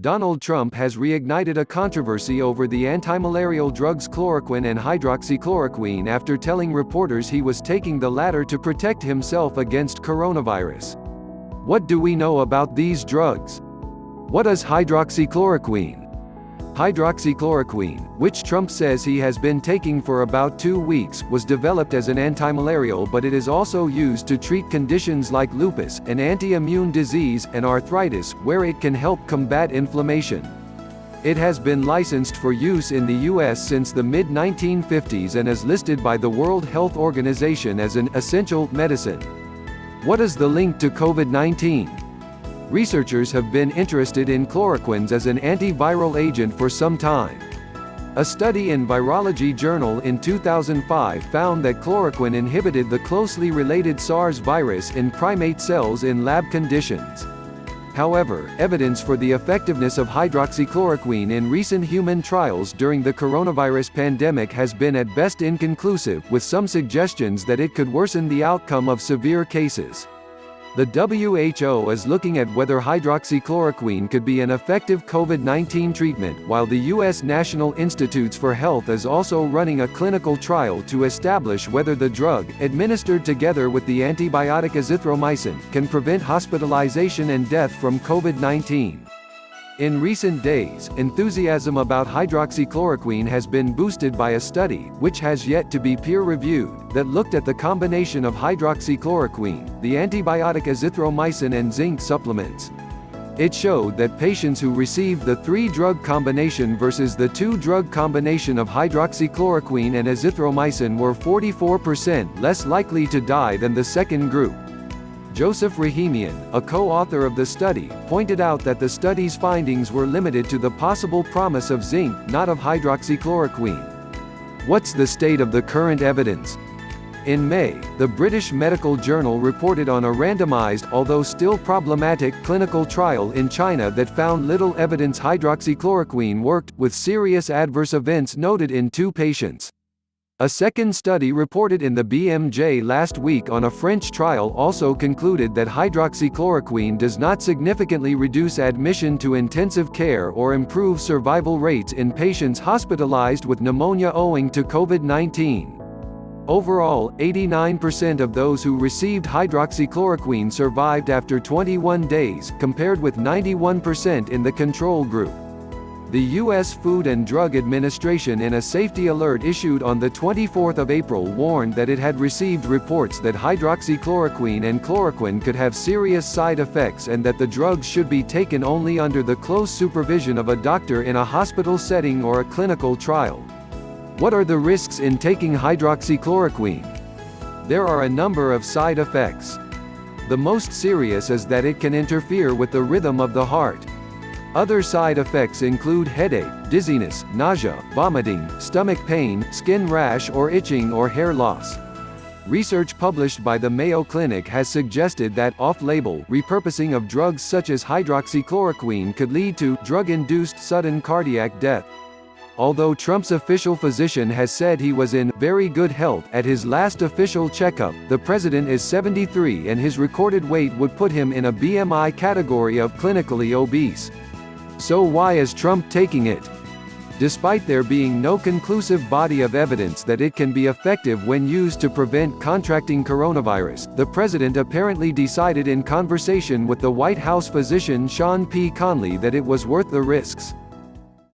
Donald Trump has reignited a controversy over the antimalarial drugs chloroquine and hydroxychloroquine after telling reporters he was taking the latter to protect himself against coronavirus. What do we know about these drugs? What is hydroxychloroquine? Hydroxychloroquine, which Trump says he has been taking for about 2 weeks, was developed as an antimalarial, but it is also used to treat conditions like lupus, an anti-immune disease, and arthritis, where it can help combat inflammation. It has been licensed for use in the U.S. since the mid-1950s and is listed by the World Health Organization as an essential medicine. What is the link to COVID-19? Researchers have been interested in chloroquines as an antiviral agent for some time. A study in Virology Journal in 2005 found that chloroquine inhibited the closely related SARS virus in primate cells in lab conditions. However, evidence for the effectiveness of hydroxychloroquine in recent human trials during the coronavirus pandemic has been at best inconclusive, with some suggestions that it could worsen the outcome of severe cases. The WHO is looking at whether hydroxychloroquine could be an effective COVID-19 treatment, while the U.S. National Institutes for Health is also running a clinical trial to establish whether the drug, administered together with the antibiotic azithromycin, can prevent hospitalization and death from COVID-19. In recent days, enthusiasm about hydroxychloroquine has been boosted by a study, which has yet to be peer-reviewed, that looked at the combination of hydroxychloroquine, the antibiotic azithromycin and zinc supplements. It showed that patients who received the 3-drug combination versus the 2-drug combination of hydroxychloroquine and azithromycin were 44% less likely to die than the second group. Joseph Rahimian, a co-author of the study, pointed out that the study's findings were limited to the possible promise of zinc, not of hydroxychloroquine. What's the state of the current evidence? In May, the British Medical Journal reported on a randomized, although still problematic, clinical trial in China that found little evidence hydroxychloroquine worked, with serious adverse events noted in 2 patients. A second study reported in the BMJ last week on a French trial also concluded that hydroxychloroquine does not significantly reduce admission to intensive care or improve survival rates in patients hospitalized with pneumonia owing to COVID-19. Overall, 89% of those who received hydroxychloroquine survived after 21 days, compared with 91% in the control group. The U.S. Food and Drug Administration, in a safety alert issued on the 24th of April, warned that it had received reports that hydroxychloroquine and chloroquine could have serious side effects and that the drugs should be taken only under the close supervision of a doctor in a hospital setting or a clinical trial. What are the risks in taking hydroxychloroquine? There are a number of side effects. The most serious is that it can interfere with the rhythm of the heart. Other side effects include headache, dizziness, nausea, vomiting, stomach pain, skin rash or itching or hair loss. Research published by the Mayo Clinic has suggested that off-label repurposing of drugs such as hydroxychloroquine could lead to drug-induced sudden cardiac death. Although Trump's official physician has said he was in very good health at his last official checkup, the president is 73 and his recorded weight would put him in a BMI category of clinically obese. So why is Trump taking it? Despite there being no conclusive body of evidence that it can be effective when used to prevent contracting coronavirus, the president apparently decided in conversation with the White House physician Sean P. Conley that it was worth the risks.